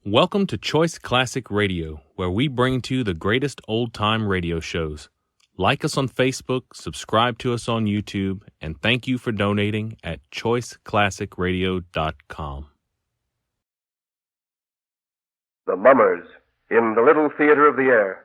Welcome to Choice Classic Radio, where we bring to you the greatest old-time radio shows. Like us on Facebook, subscribe to us on YouTube, and thank you for donating at choiceclassicradio.com. The Mummers in the Little Theater of the Air.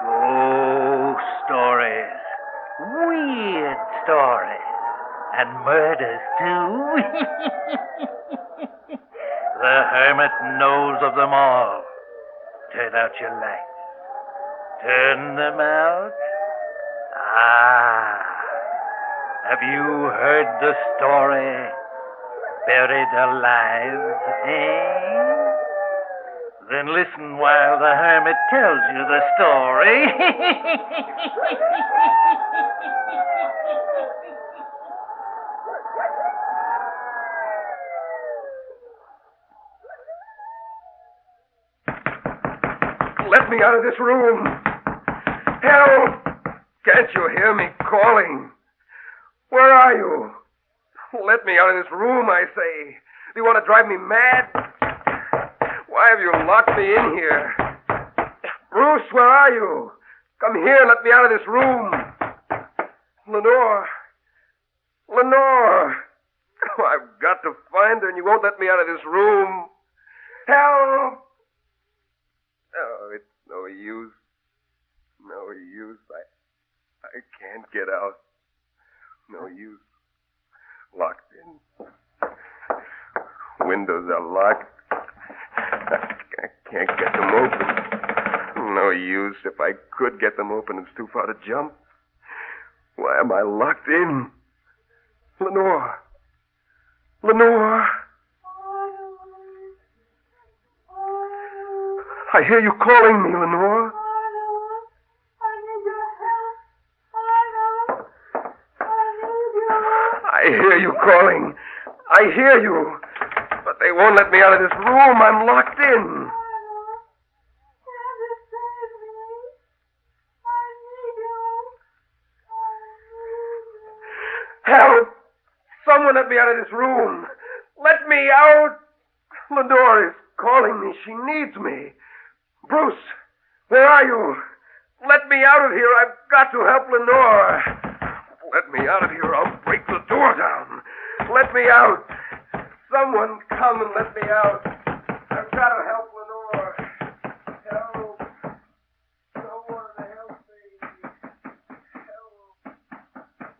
Ghost stories. Weird stories. And murders, too. The Hermit knows of them all. Turn out your lights. Turn them out. Have you heard the story? Buried alive, eh? Then listen while the Hermit tells you the story. Let me out of this room. Help! Can't you hear me calling? Where are you? Let me out of this room, I say. Do you want to drive me mad? Why have you locked me in here? Bruce, where are you? Come here and let me out of this room. Lenore. Lenore. Oh, I've got to find her, and you won't let me out of this room. Help! Oh, it's no use. No use. I can't get out. No use. Locked in. Windows are locked. I can't get them open. No use. If I could get them open, it's too far to jump. Why am I locked in? Lenore. Lenore. I hear you calling me, Lenore. I hear you calling. I hear you. But they won't let me out of this room. I'm locked in. Help! Someone let me out of this room. Let me out. Lenore is calling me. She needs me. Bruce, where are you? Let me out of here. I've got to help Lenore. Let me out of here. I'll break the door down. Let me out. Someone come and let me out. I've got to help Lenore. Help. Someone help me. Help.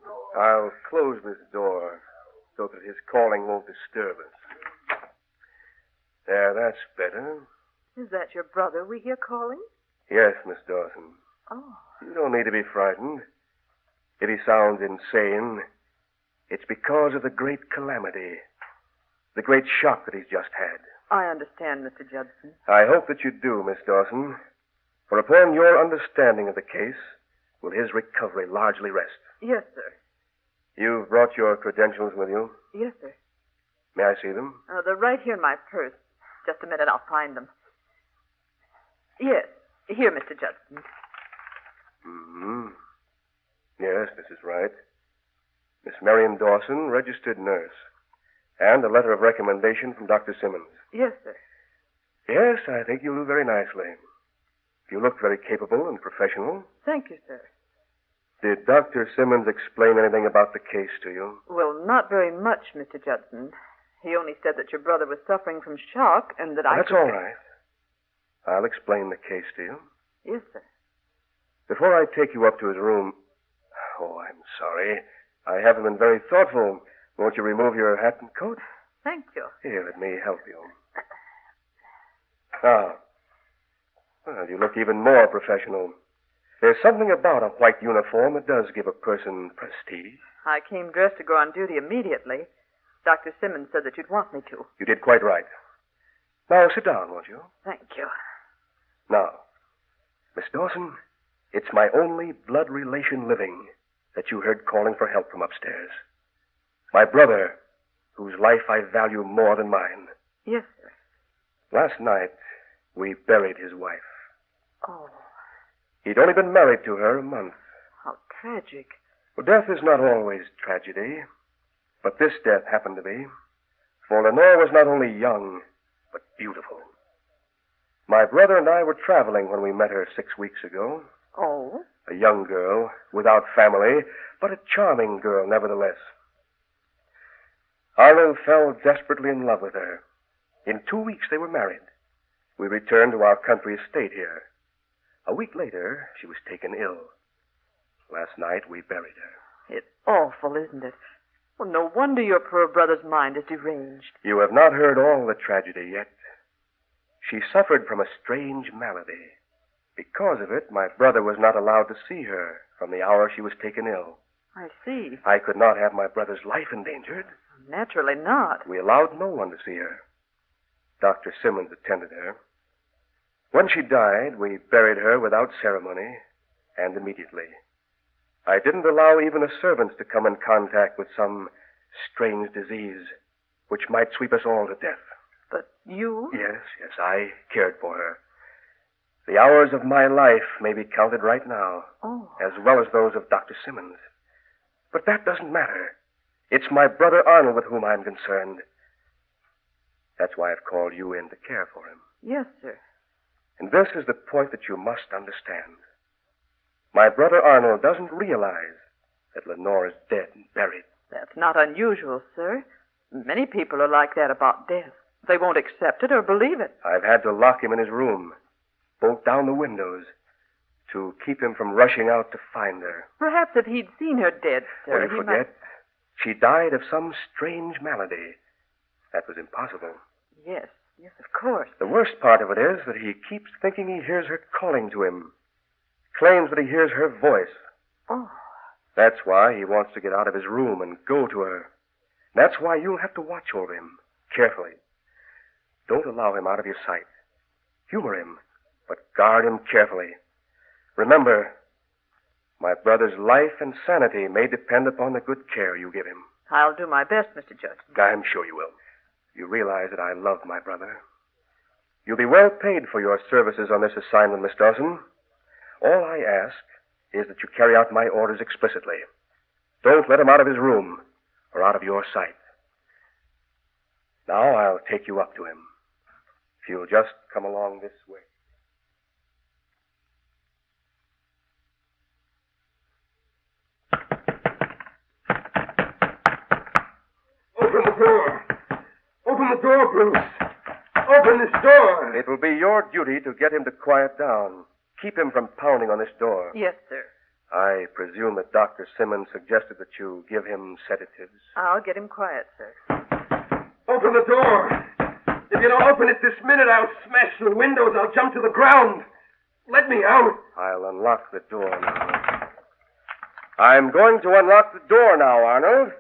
Lenore. I'll close this door so that his calling won't disturb us. There, that's better. Is that your brother we hear calling? Yes, Miss Dawson. Oh. You don't need to be frightened. If he sounds insane, it's because of the great calamity, the great shock that he's just had. I understand, Mr. Judson. I hope that you do, Miss Dawson, for upon your understanding of the case will his recovery largely rest. Yes, sir. You've brought your credentials with you. Yes, sir. May I see them? They're right here in my purse. Just a minute, I'll find them. Yes, here, Mr. Judson. Mm-hmm. Yes, this is right. Miss Marion Dawson, registered nurse. And a letter of recommendation from Dr. Simmons. Yes, sir. Yes, I think you'll do very nicely. You look very capable and professional. Thank you, sir. Did Dr. Simmons explain anything about the case to you? Well, not very much, Mr. Judson. He only said that your brother was suffering from shock and that That's all right. I'll explain the case to you. Yes, sir. Before I take you up to his room... Oh, I'm sorry. I haven't been very thoughtful. Won't you remove your hat and coat? Thank you. Here, let me help you. Ah. Well, you look even more professional. There's something about a white uniform that does give a person prestige. I came dressed to go on duty immediately. Dr. Simmons said that you'd want me to. You did quite right. Now, sit down, won't you? Thank you. Now, Miss Dawson, it's my only blood relation living that you heard calling for help from upstairs. My brother, whose life I value more than mine. Yes, sir. Last night, we buried his wife. Oh, He'd only been married to her a month. how tragic. Well, death is not always tragedy, but this death happened to be. For Lenore was not only young, but beautiful. My brother and I were traveling when we met her 6 weeks ago. Oh? A young girl, without family, but a charming girl nevertheless. Arnold fell desperately in love with her. In 2 weeks they were married. We returned to our country estate here. A week later, she was taken ill. Last night, we buried her. It's awful, isn't it? Well, no wonder your poor brother's mind is deranged. You have not heard all the tragedy yet. She suffered from a strange malady. Because of it, my brother was not allowed to see her from the hour she was taken ill. I see. I could not have my brother's life endangered. Naturally not. We allowed no one to see her. Dr. Simmons attended her. When she died, we buried her without ceremony and immediately. I didn't allow even the servants to come in contact with some strange disease which might sweep us all to death. But you? Yes, I cared for her. The hours of my life may be counted right now, as well as those of Dr. Simmons. But that doesn't matter. It's my brother Arnold with whom I'm concerned. That's why I've called you in to care for him. Yes, sir. And this is the point that you must understand. My brother Arnold doesn't realize that Lenore is dead and buried. That's not unusual, sir. Many people are like that about death. They won't accept it or believe it. I've had to lock him in his room, bolt down the windows, to keep him from rushing out to find her. Perhaps if he'd seen her dead, sir, You forget? She died of some strange malady. That was impossible. Yes, of course. The worst part of it is that he keeps thinking he hears her calling to him. Claims that he hears her voice. Oh. That's why he wants to get out of his room and go to her. That's why you'll have to watch over him, carefully. Don't allow him out of your sight. Humor him, but guard him carefully. Remember, my brother's life and sanity may depend upon the good care you give him. I'll do my best, Mr. Judge. I'm sure you will. You realize that I love my brother. You'll be well paid for your services on this assignment, Miss Dawson. All I ask is that you carry out my orders explicitly. Don't let him out of his room or out of your sight. Now I'll take you up to him. If you'll just come along this way. Open the door. Open the door, Bruce. Open this door. It will be your duty to get him to quiet down. Keep him from pounding on this door. Yes, sir. I presume that Dr. Simmons suggested that you give him sedatives. I'll get him quiet, sir. Open the door. If you don't open it this minute, I'll smash the windows. I'll jump to the ground. Let me out. I'll unlock the door now. I'm going to unlock the door now, Arnold.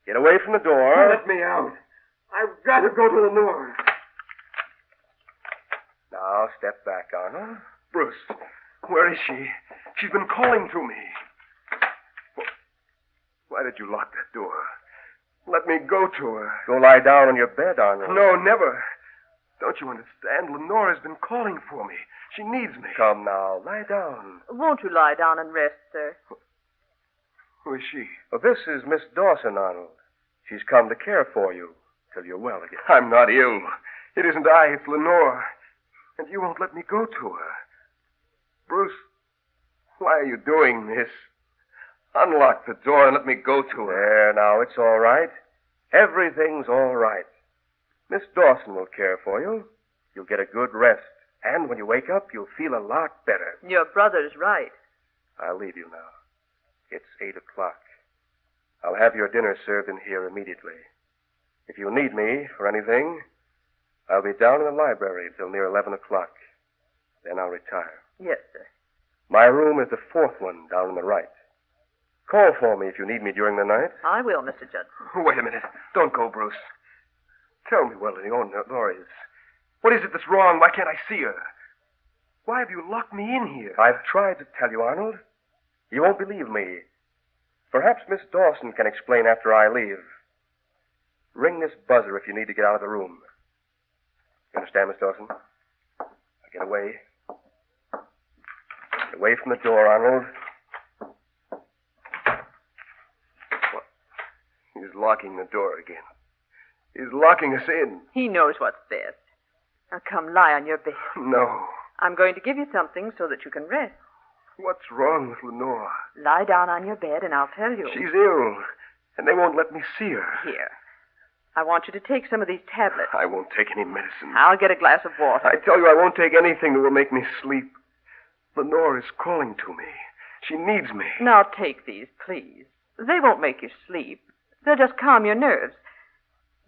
Get away from the door. Let me out. I've got to go to Lenore. Now, step back, Arnold. Bruce, where is she? She's been calling to me. Why did you lock that door? Let me go to her. Go lie down on your bed, Arnold. No, never. Don't you understand? Lenore has been calling for me. She needs me. Come now, lie down. Won't you lie down and rest, sir? Who is she? Well, this is Miss Dawson, Arnold. She's come to care for you till you're well again. I'm not ill. It isn't I, it's Lenore. And you won't let me go to her. Bruce, why are you doing this? Unlock the door and let me go to her. There, now, it's all right. Everything's all right. Miss Dawson will care for you. You'll get a good rest. And when you wake up, you'll feel a lot better. Your brother's right. I'll leave you now. It's 8 o'clock. I'll have your dinner served in here immediately. If you need me for anything, I'll be down in the library till near 11 o'clock. Then I'll retire. Yes, sir. My room is the fourth one down on the right. Call for me if you need me during the night. I will, Mr. Judson. Wait a minute. Don't go, Bruce. Tell me, well, Lenore is. What is it that's wrong? Why can't I see her? Why have you locked me in here? I've tried to tell you, Arnold. You won't believe me. Perhaps Miss Dawson can explain after I leave. Ring this buzzer if you need to get out of the room. You understand? understand, Miss Dawson. Now get away. Get away from the door, Arnold. What? He's locking the door again. He's locking us in. He knows what's best. Now come lie on your bed. No. I'm going to give you something so that you can rest. What's wrong with Lenore? Lie down on your bed and I'll tell you. She's ill, and they won't let me see her. Here. I want you to take some of these tablets. I won't take any medicine. I'll get a glass of water. I tell you, I won't take anything that will make me sleep. Lenore is calling to me. She needs me. Now take these, please. They won't make you sleep. They'll just calm your nerves.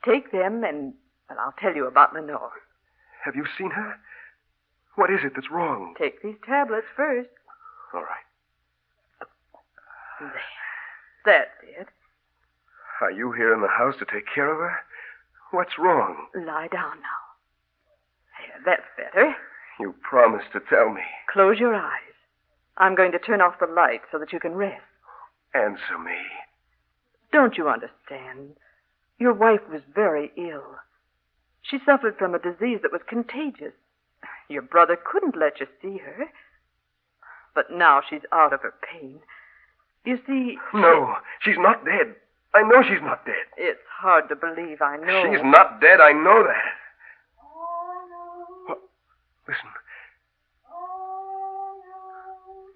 Take them and I'll tell you about Lenore. Have you seen her? What is it that's wrong? Take these tablets first. All right. There. That's it. Are you here in the house to take care of her? What's wrong? Lie down now. There, that's better. You promised to tell me. Close your eyes. I'm going to turn off the light so that you can rest. Answer me. Don't you understand? Your wife was very ill. She suffered from a disease that was contagious. Your brother couldn't let you see her. But now she's out of her pain. You see... No, she's not dead. I know she's not dead. It's hard to believe, I know. She's not dead, I know that. What? Listen.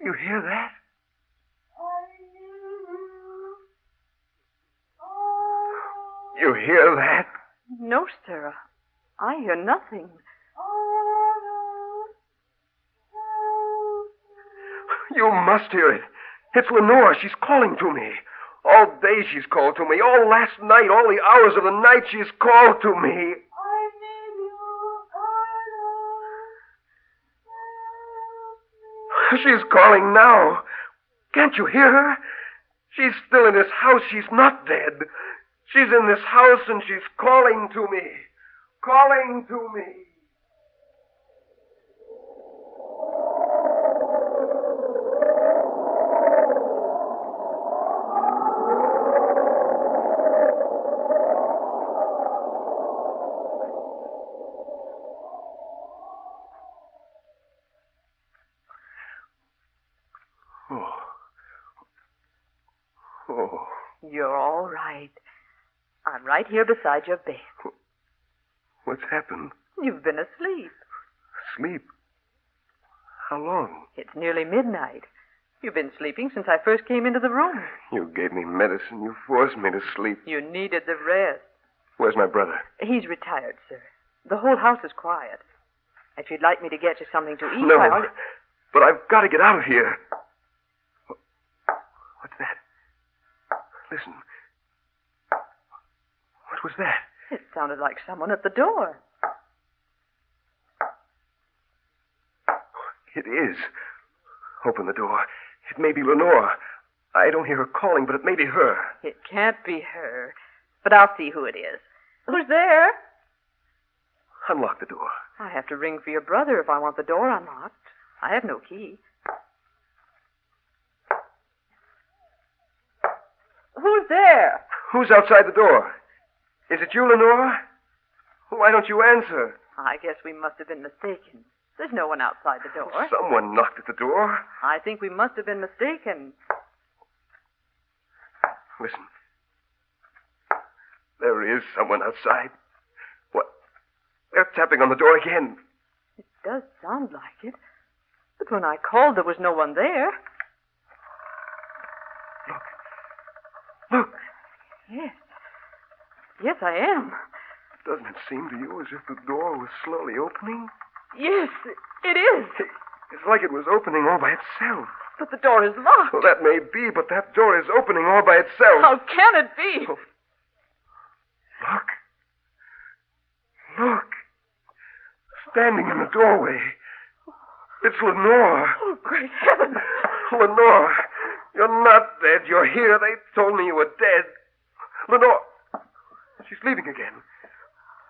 You hear that? You hear that? No, sir. I hear nothing. You must hear it. It's Lenore. She's calling to me. All day she's called to me. All last night, all the hours of the night she's called to me. She's calling now. Can't you hear her? She's still in this house. She's not dead. She's in this house and she's calling to me. Calling to me. Oh. You're all right. I'm right here beside your bed. What's happened? You've been asleep. Sleep? How long? It's nearly midnight. You've been sleeping since I first came into the room. You gave me medicine. You forced me to sleep. You needed the rest. Where's my brother? He's retired, sir. The whole house is quiet. If you'd like me to get you something to eat, No, I'll... but I've got to get out of here. What's that? Listen. What was that? It sounded like someone at the door. It is. Open the door. It may be Lenore. I don't hear her calling, but it may be her. It can't be her. But I'll see who it is. Who's there? Unlock the door. I have to ring for your brother if I want the door unlocked. I have no key. Who's there? Who's outside the door? Is it you, Lenore? Why don't you answer? I guess we must have been mistaken. There's no one outside the door. Someone knocked at the door. I think we must have been mistaken. Listen. There is someone outside. What? They're tapping on the door again. It does sound like it. But when I called, there was no one there. Look. Yes. Yes, I am. Doesn't it seem to you as if the door was slowly opening? Yes, it is. It's like it was opening all by itself. But the door is locked. Well, that may be, but that door is opening all by itself. How can it be? Oh. Look. Standing in the doorway. It's Lenore. Oh, great heavens. Lenore, you're not dead. You're here. They told me you were dead. Lenore. She's leaving again.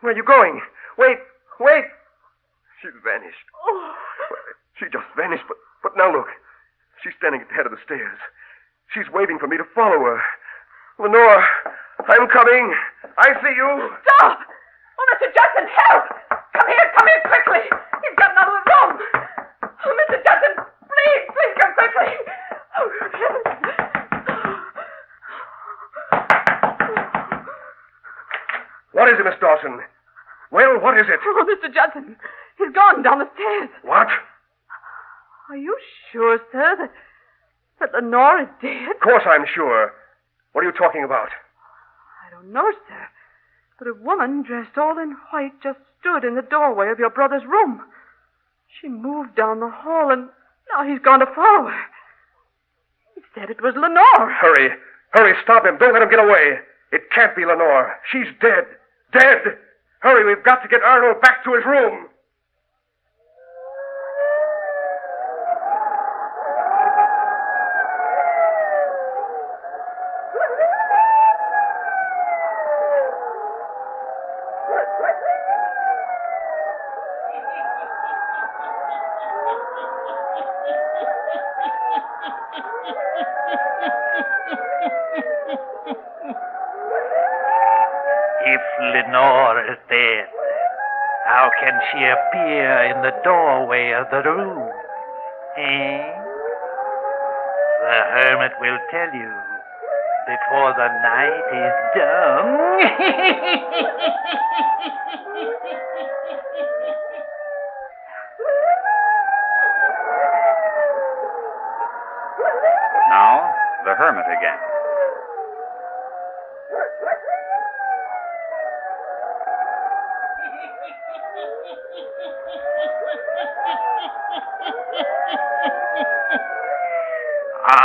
Where are you going? Wait. She's vanished. Oh. She just vanished, but now look. She's standing at the head of the stairs. She's waving for me to follow her. Lenore, I'm coming. I see you. Stop! Oh, Mr. Judson, help! Come here What is it, Miss Dawson? Well, what is it? Oh, Mr. Judson, he's gone down the stairs. What? Are you sure, sir, that Lenore is dead? Of course I'm sure. What are you talking about? I don't know, sir. But a woman dressed all in white just stood in the doorway of your brother's room. She moved down the hall, and now he's gone to follow her. He said it was Lenore. Hurry. Hurry, stop him. Don't let him get away. It can't be Lenore. She's dead. Dead! Hurry, we've got to get Arnold back to his room. If Lenore is dead, how can she appear in the doorway of the room? Eh? The hermit will tell you before the night is done. Now, the hermit again.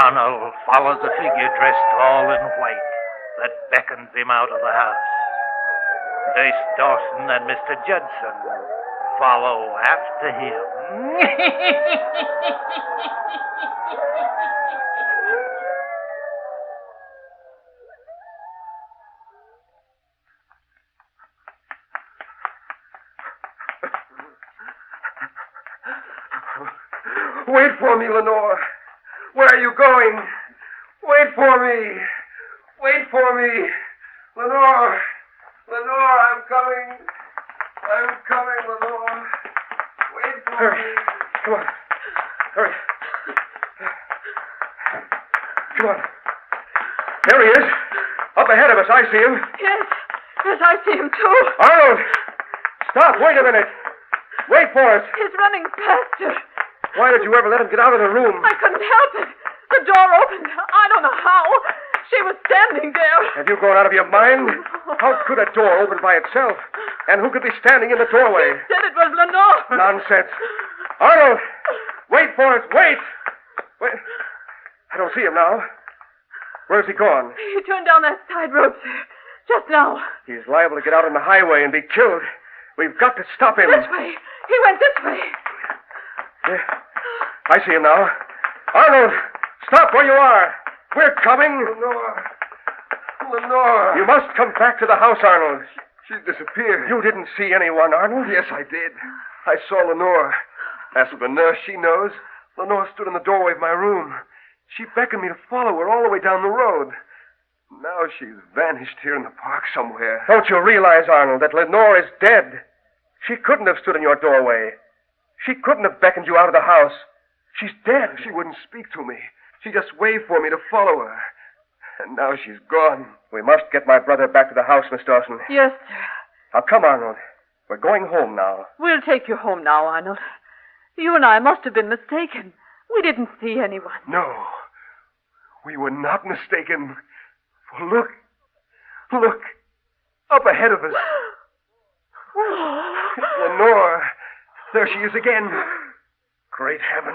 Arnold follows a figure dressed all in white that beckons him out of the house. Miss Dawson and Mr. Judson follow after him. Wait for me, Lenore. Where are you going? Wait for me. Wait for me. Lenore. Lenore, I'm coming. I'm coming, Lenore. Wait for me. Come on. Hurry. Come on. There he is. Up ahead of us. I see him. Yes, I see him too. Arnold! Stop. Wait a minute. Wait for us. He's running faster. Why did you ever let him get out of the room? I couldn't help it. The door opened. I don't know how. She was standing there. Have you gone out of your mind? How could a door open by itself? And who could be standing in the doorway? He said it was Lenore. Nonsense. Arnold! Wait for us. Wait! Wait. I don't see him now. Where's he gone? He turned down that side road, sir. Just now. He's liable to get out on the highway and be killed. We've got to stop him. This way. He went this way. Yeah. I see him now. Arnold! Stop where you are. We're coming. Lenore. Lenore. You must come back to the house, Arnold. She disappeared. You didn't see anyone, Arnold? Yes, I did. I saw Lenore. Ask the nurse. She knows. Lenore stood in the doorway of my room. She beckoned me to follow her all the way down the road. Now she's vanished here in the park somewhere. Don't you realize, Arnold, that Lenore is dead? She couldn't have stood in your doorway. She couldn't have beckoned you out of the house. She's dead. She wouldn't speak to me. She just waved for me to follow her. And now she's gone. We must get my brother back to the house, Miss Dawson. Yes, sir. Now, come, Arnold. We're going home now. We'll take you home now, Arnold. You and I must have been mistaken. We didn't see anyone. No. We were not mistaken. For look. Look. Up ahead of us. It's Lenore. There she is again. Great heaven.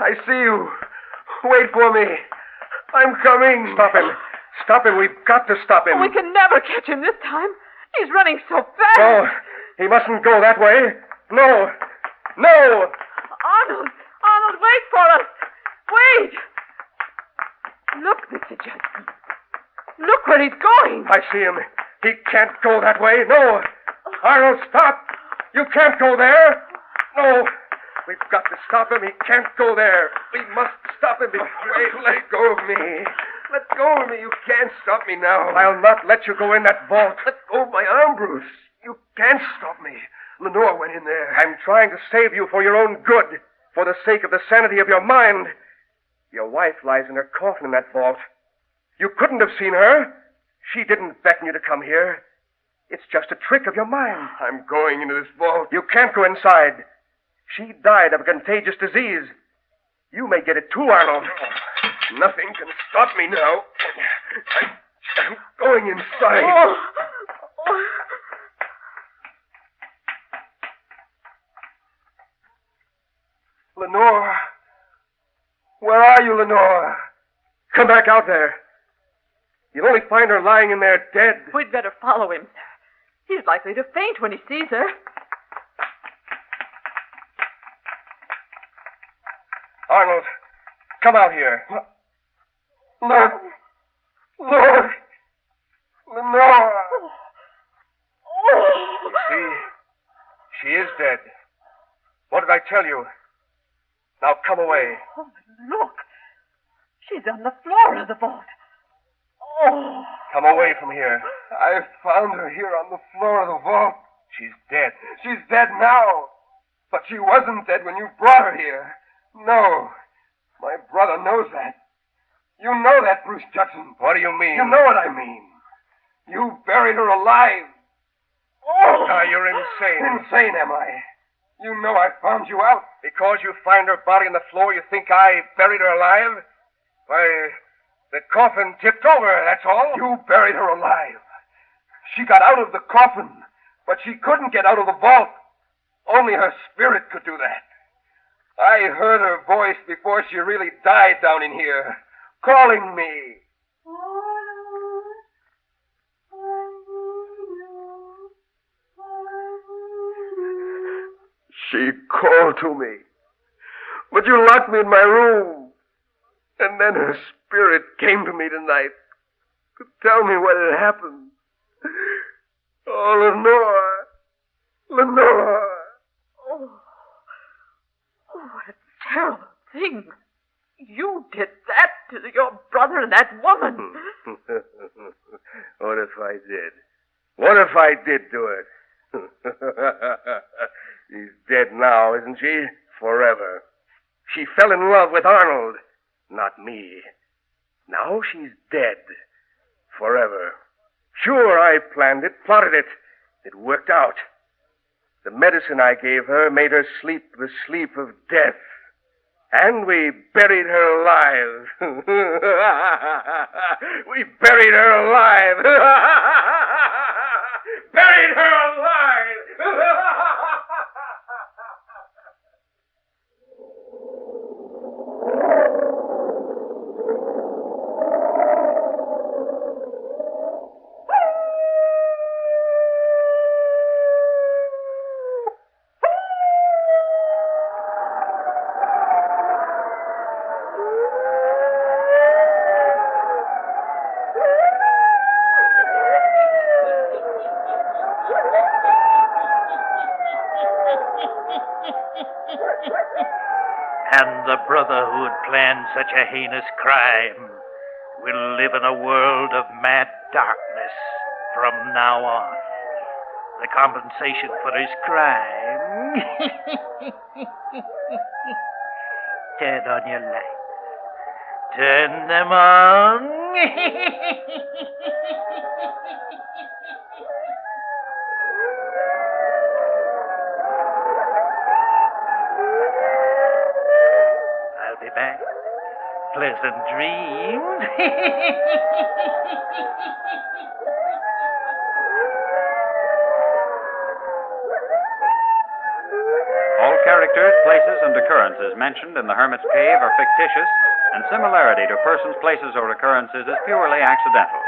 I see you. Wait for me. I'm coming. Stop him. Stop him. We've got to stop him. We can never catch him this time. He's running so fast. No. He mustn't go that way. No. No. Arnold. Arnold, wait for us. Wait. Look, Mr. Judson. Look where he's going. I see him. He can't go that way. No. Arnold, stop. You can't go there. No. We've got to stop him. He can't go there. We must stop him. Wait, let go of me. Let go of me. You can't stop me now. I'll not let you go in that vault. Let go of my arm, Bruce. You can't stop me. Lenore went in there. I'm trying to save you for your own good, for the sake of the sanity of your mind. Your wife lies in her coffin in that vault. You couldn't have seen her. She didn't beckon you to come here. It's just a trick of your mind. I'm going into this vault. You can't go inside. She died of a contagious disease. You may get it too, Arnold. Nothing can stop me now. I'm going inside. Oh. Lenore. Where are you, Lenore? Come back out there. You'll only find her lying in there dead. We'd better follow him, sir. He's likely to faint when he sees her. Arnold, come out here. Lord. Lord. Lenore. You see, she is dead. What did I tell you? Now come away. Oh, look. She's on the floor of the vault. Oh. Come away from here. I found her here on the floor of the vault. She's dead. She's dead now. But she wasn't dead when you brought her here. No. My brother knows that. You know that, Bruce Judson. What do you mean? You know what I mean. You buried her alive. Oh! Now you're insane. Insane, am I? You know I found you out. Because you find her body on the floor, you think I buried her alive? Why, the coffin tipped over, that's all. You buried her alive. She got out of the coffin, but she couldn't get out of the vault. Only her spirit could do that. I heard her voice before she really died down in here, calling me. She called to me, but you locked me in my room. And then her spirit came to me tonight to tell me what had happened. Oh, Lenore. Lenore. Oh, what a terrible thing. You did that to your brother and that woman. What if I did? What if I did do it? She's dead now, isn't she? Forever. She fell in love with Arnold, not me. Now she's dead. Forever. Sure, I planned it, plotted it. It worked out. The medicine I gave her made her sleep the sleep of death. And we buried her alive. We buried her alive. Buried her alive. And the brother who had planned such a heinous crime will live in a world of mad darkness from now on. The compensation for his crime. Turn on your lights. Turn them on. I'll be back. Pleasant dreams. All characters, places, and occurrences mentioned in the Hermit's Cave are fictitious, and similarity to persons, places, or occurrences is purely accidental.